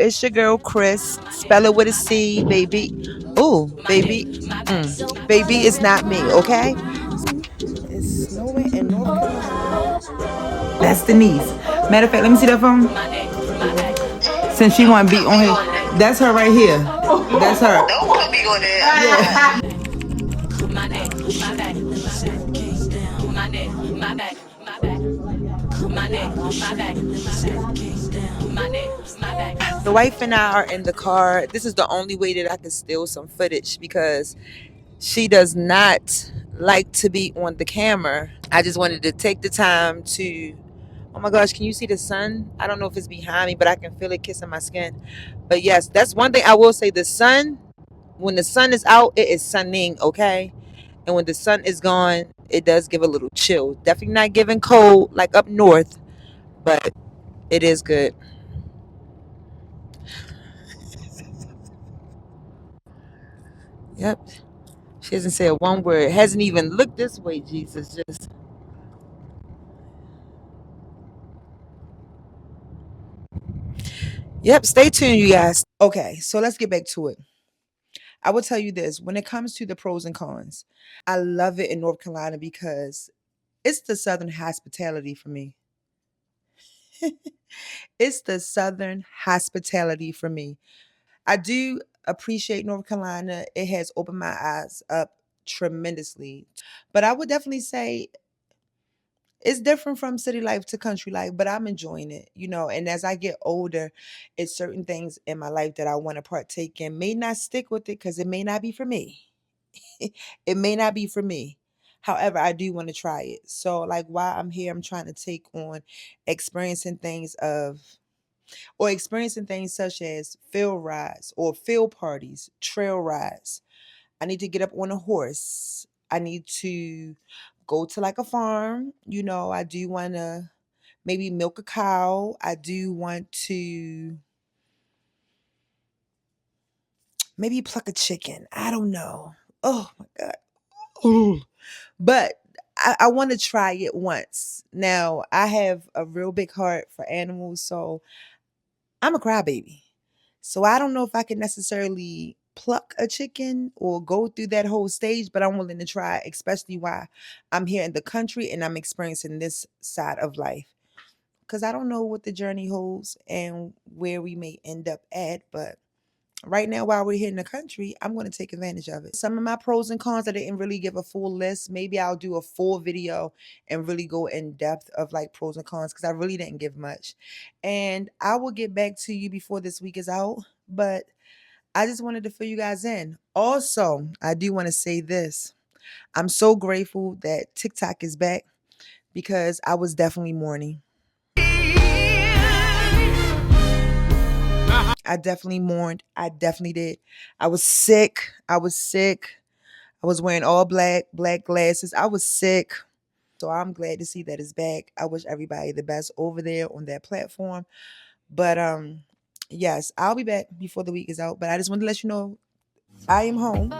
It's your girl Chris. Spell it with a C, baby. Oh, baby. Baby, it's not me, okay? It's snowing in North Carolina. That's Denise. Matter of fact, let me see that phone. Since she want to be on here. That's her right here. That's her. Don't want to be on there. Yeah. The wife and I are in the car. This is the only way that I can steal some footage because she does not like to be on the camera. I just wanted to take the time to, oh my gosh, can you see the sun? I don't know if it's behind me, but I can feel it kissing my skin. But yes, that's one thing I will say. The sun, when the sun is out, it is sunning, okay? And when the sun is gone, it does give a little chill. Definitely not giving cold like up north, but it is good. Yep. She hasn't said one word. Hasn't even looked this way, Jesus. Just yep. Stay tuned, you guys. Okay, so let's get back to it. I will tell you this: when it comes to the pros and cons, I love it in North Carolina because it's the Southern hospitality for me. It's the Southern hospitality for me. I do appreciate North Carolina. It has opened my eyes up tremendously. But I would definitely say it's different from city life to country life, but I'm enjoying it, you know. And as I get older, it's certain things in my life that I want to partake in. May not stick with it because it may not be for me. It may not be for me. However, I do want to try it. So, like, while I'm here, I'm trying to take on experiencing things of, or experiencing things such as field rides or field parties, trail rides. I need to get up on a horse. I need to go to like a farm. You know, I do want to maybe milk a cow. I do want to maybe pluck a chicken. I don't know. Oh my God. Ooh. But I want to try it once. Now, I have a real big heart for animals, so I'm a crybaby. So I don't know if I can necessarily pluck a chicken or go through that whole stage, but I'm willing to try, especially while I'm here in the country and I'm experiencing this side of life. Because I don't know what the journey holds and where we may end up at, but right now while we're here in the country, I'm going to take advantage of it. Some of my pros and cons, I didn't really give a full list. Maybe I'll do a full video and really go in depth of like pros and cons because I really didn't give much. And I will get back to you before this week is out, but I just wanted to fill you guys in. Also, I do want to say this. I'm so grateful that TikTok is back because I was definitely mourning. I definitely mourned. I definitely did. I was sick. I was sick. I was wearing all black glasses. I was sick. So I'm glad to see that it's back. I wish everybody the best over there on that platform. But yes, I'll be back before the week is out. But I just wanted to let you know I am home.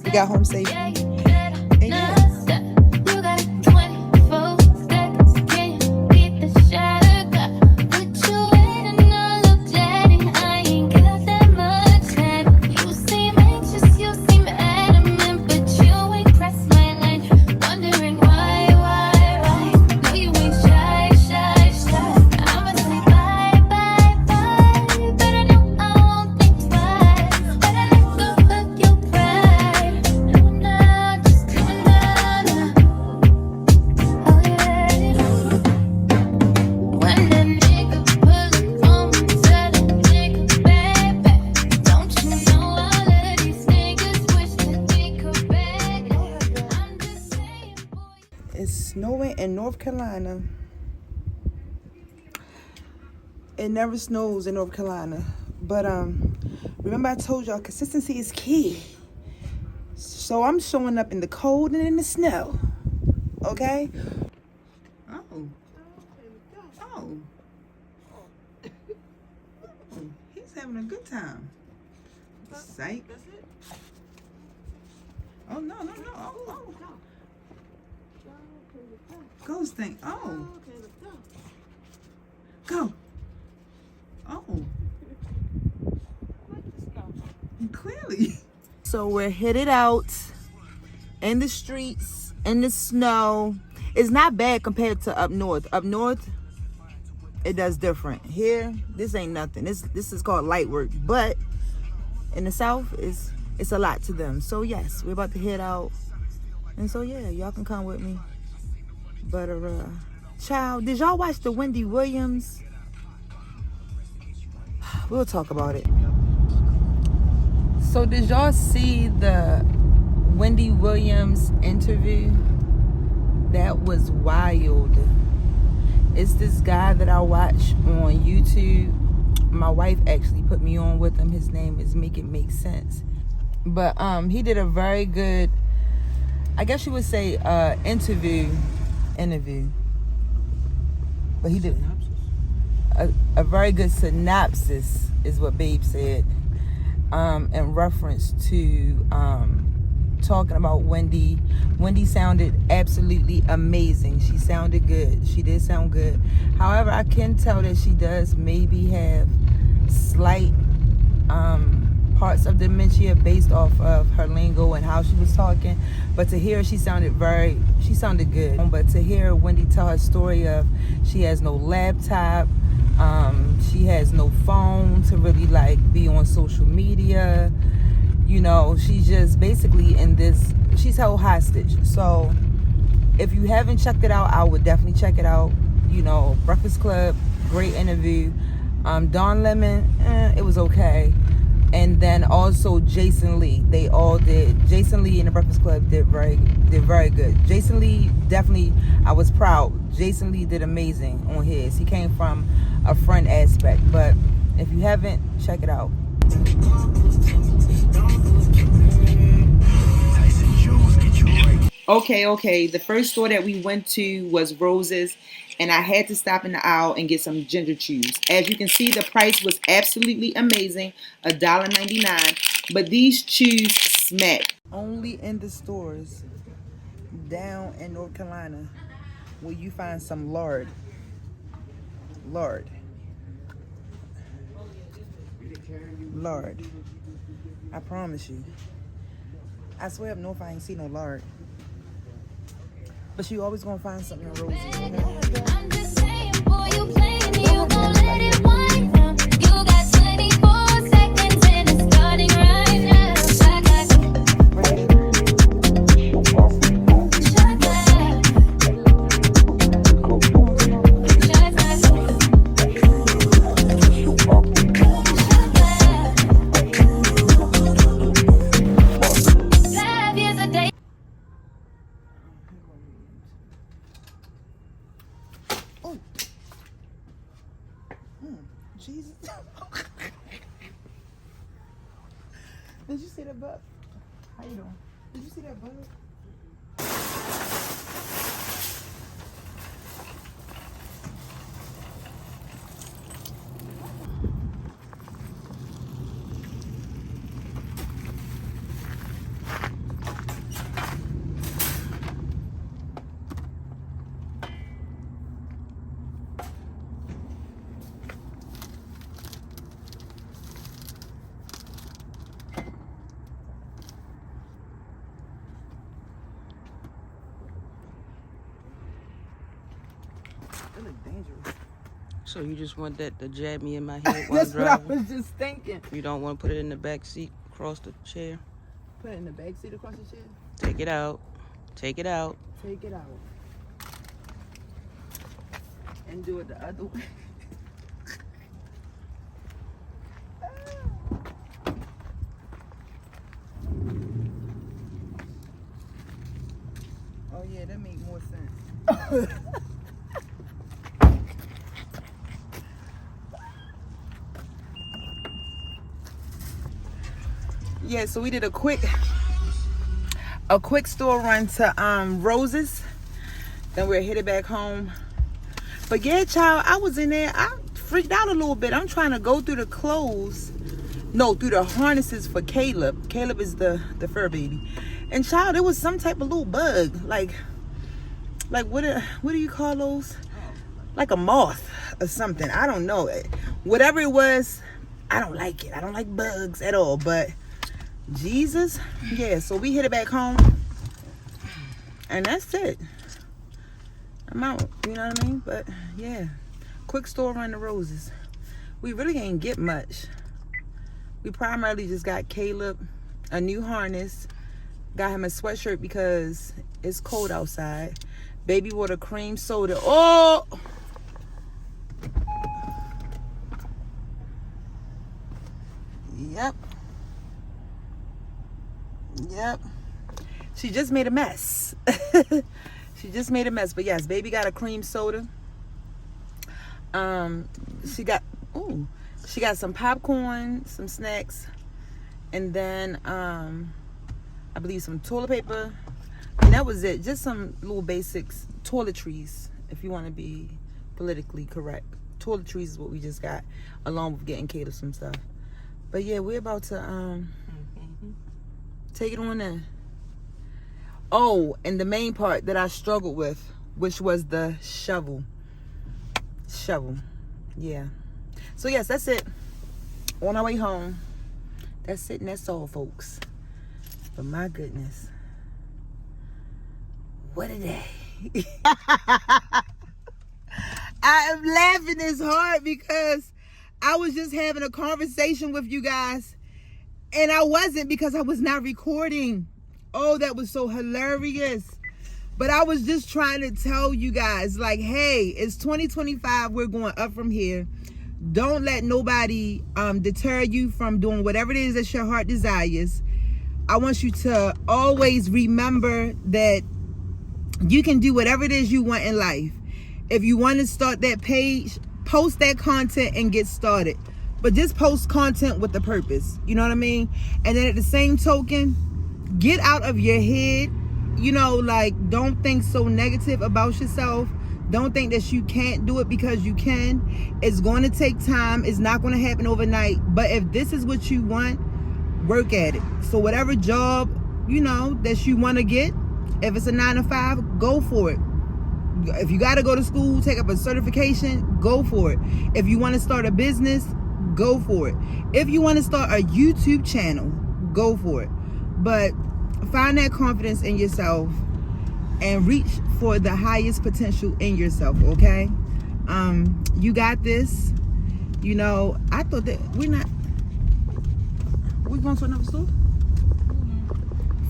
We got home safely. And yeah. It's snowing in North Carolina. It never snows in North Carolina. But remember I told y'all consistency is key. So I'm showing up in the cold and in the snow. Okay? Oh. Oh. He's having a good time. Psych. Oh no. Oh. Ghost thing. Oh. Go. Oh. Clearly. So we're headed out in the streets, in the snow. It's not bad compared to up north. Up north, it does different. Here, this ain't nothing. This is called light work. But in the south, it's a lot to them. So yes, we're about to head out. And so yeah, y'all can come with me. But child, did y'all watch the Wendy Williams? We'll talk about it. So did y'all see the Wendy Williams interview? That was wild. It's this guy that I watch on YouTube. My wife actually put me on with him. His name is Make It Make Sense. But he did a very good, I guess you would say, interview. But he did a very good synopsis, is what Babe said, in reference to talking about Wendy. Wendy sounded absolutely amazing. She sounded good. She did sound good. However, I can tell that she does maybe have slight parts of dementia based off of her lingo and how she was talking. But to hear she sounded good. But to hear Wendy tell her story of she has no laptop, she has no phone to really like be on social media. You know, she's just basically she's held hostage. So if you haven't checked it out, I would definitely check it out. You know, Breakfast Club, great interview. Don Lemon, it was okay. And then also Jason Lee. They all did. Jason Lee and the Breakfast Club did very good. Jason Lee, definitely, I was proud. Jason Lee did amazing on his. He came from a friend aspect. But if you haven't, check it out. Okay. The first store that we went to was Rose's, and I had to stop in the aisle and get some ginger chews. As you can see, the price was absolutely amazing, $1.99. But these chews smack. Only in the stores down in North Carolina will you find some lard. Lard. I promise you. I swear up north I ain't seen no lard. But you always gonna find something in Rose's. I'm just saying, boy, you playing, you gon' let it wind down. You got 24 seconds and it's starting right now. Shot glass. Jesus. Did you see that bug? How you doing? Did you see that bug? It look dangerous. So you just want that to jab me in my head while I'm That's driving? what I was just thinking. You don't want to put it in the back seat, across the chair? Put it in the back seat across the chair? Take it out. Take it out. Take it out. And do it the other way. Oh yeah, that makes more sense. Yeah, so we did a quick store run to Rose's. Then we're headed back home. But yeah, child, I was in there. I freaked out a little bit. I'm trying to go through the clothes. No, through the harnesses for Caleb. Caleb is the fur baby. And child, it was some type of little bug. Like what do you call those? Like a moth or something. I don't know. Whatever it was, I don't like it. I don't like bugs at all. But Jesus. Yeah, so we hit it back home. And that's it. I'm out. You know what I mean? But yeah. Quick store run the roses. We really ain't get much. We primarily just got Caleb a new harness. Got him a sweatshirt because it's cold outside. Baby water, cream soda. Oh! Yep. Yep. She just made a mess. She just made a mess. But yes, baby got a cream soda. She got some popcorn, some snacks, and then I believe some toilet paper. And that was it. Just some little basics, toiletries, if you want to be politically correct. Toiletries is what we just got, along with getting Caleb some stuff. But yeah, we're about to take it on in. Oh, and the main part that I struggled with, which was the shovel. Yeah. So yes, that's it. On our way home. That's it and that's all, folks. But my goodness. What a day. I am laughing this hard because I was just having a conversation with you guys. And I wasn't, because I was not recording. Oh, that was so hilarious. But I was just trying to tell you guys, like, hey, it's 2025. We're going up from here. Don't let nobody deter you from doing whatever it is that your heart desires. I want you to always remember that you can do whatever it is you want in life. If you want to start that page, post that content and get started. But just post content with a purpose. You know what I mean? And then at the same token, get out of your head. You know, like, don't think so negative about yourself. Don't think that you can't do it, because you can. It's going to take time. It's not going to happen overnight. But if this is what you want, work at it. So whatever job, you know, that you want to get, if it's a 9-to-5, go for it. If you got to go to school, take up a certification, go for it. If you want to start a business, go for it. If you want to start a YouTube channel, go for it. But find that confidence in yourself and reach for the highest potential in yourself, okay? You got this. You know, I thought that we're going to another store?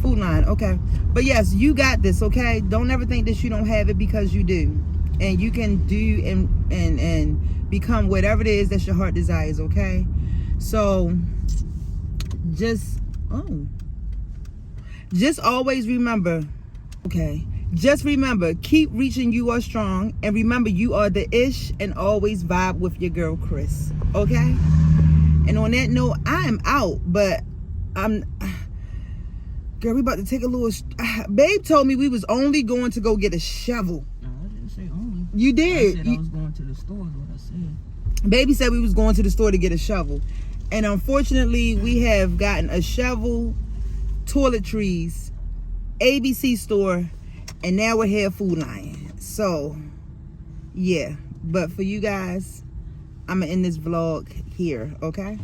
Food line, okay. But yes, you got this, okay? Don't ever think that you don't have it, because you do. And you can do and become whatever it is that your heart desires, okay? So just always remember, okay? Just remember, keep reaching. You are strong. And remember, you are the ish, and always vibe with your girl, Krys. Okay? And on that note, I am out. But girl, we about to take a little... Babe told me we was only going to go get a shovel. No, I didn't say only. You did. I said I was going to the store, is what I said. Baby said we was going to the store to get a shovel. And unfortunately, we have gotten a shovel, toiletries, ABC store, and now we're here Food Lion. So yeah, but for you guys, I'm gonna end this vlog here, okay?